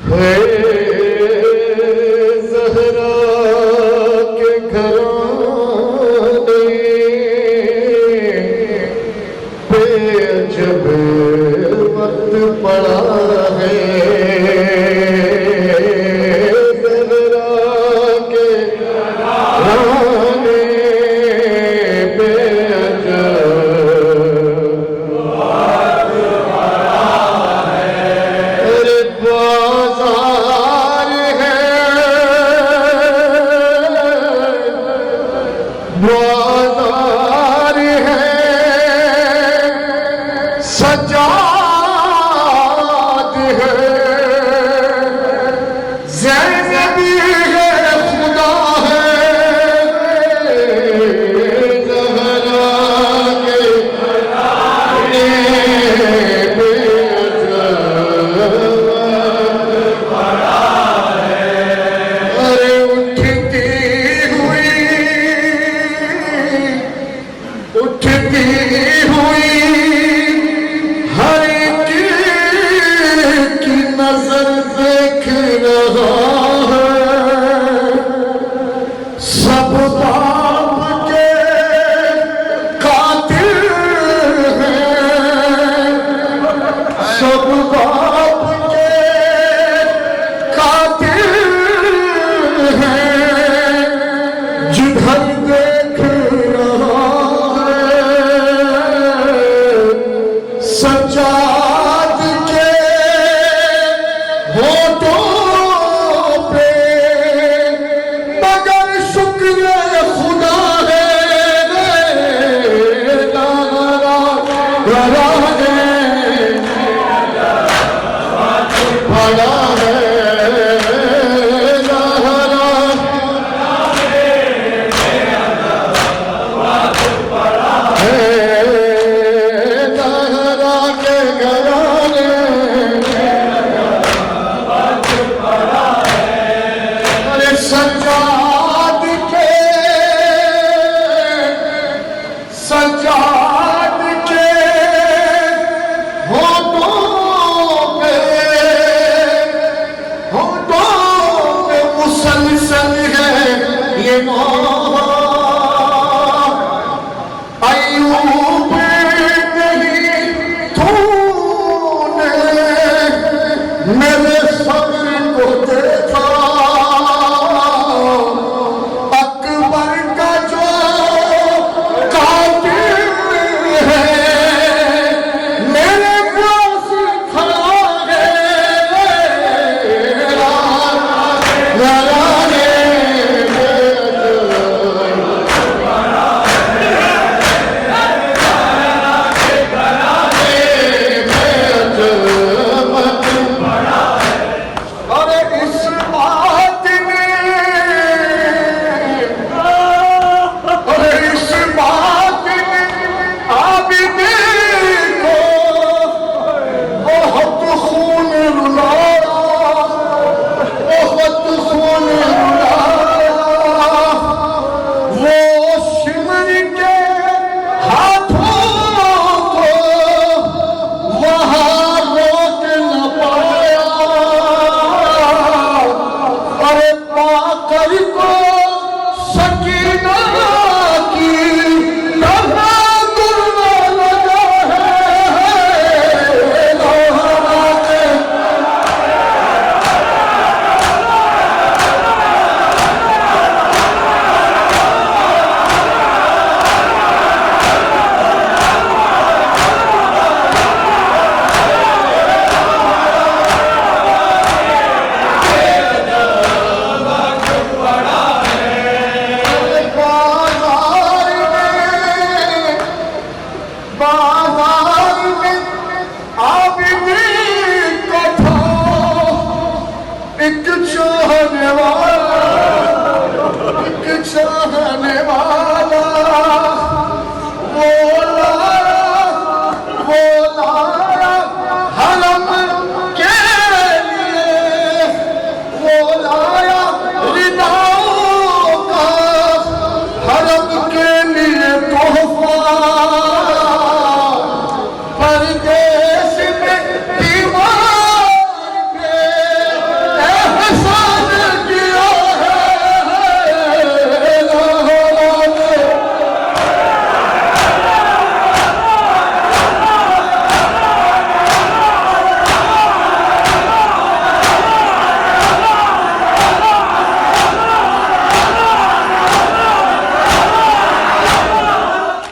है ज़हरा के घराने पे जब वक्त पड़ा है। ज़हरा के घराने पे जब बाज़ार है सजाद है ज़ैनबी है खुदा है ज़हरा के घराने पे अरे उठती हुई हर एक की नजर देख रहा है। सब बाप के कातिल हैं, सब बाप के कातिल हैं, जिधर देख रहा सजाद के होठों पे मगर शुक्र खुदा है बड़ा है सजाद के होठों पे मुसलसल है ये अय्यूब नहीं तूने मेरे सब्र को देखा अकबर का जो चाहने वाला वो लाया हरम के लिए, वो लाया रिदाओं का हरम के लिए तोहफा। परदेश में दीवार पे ऐसा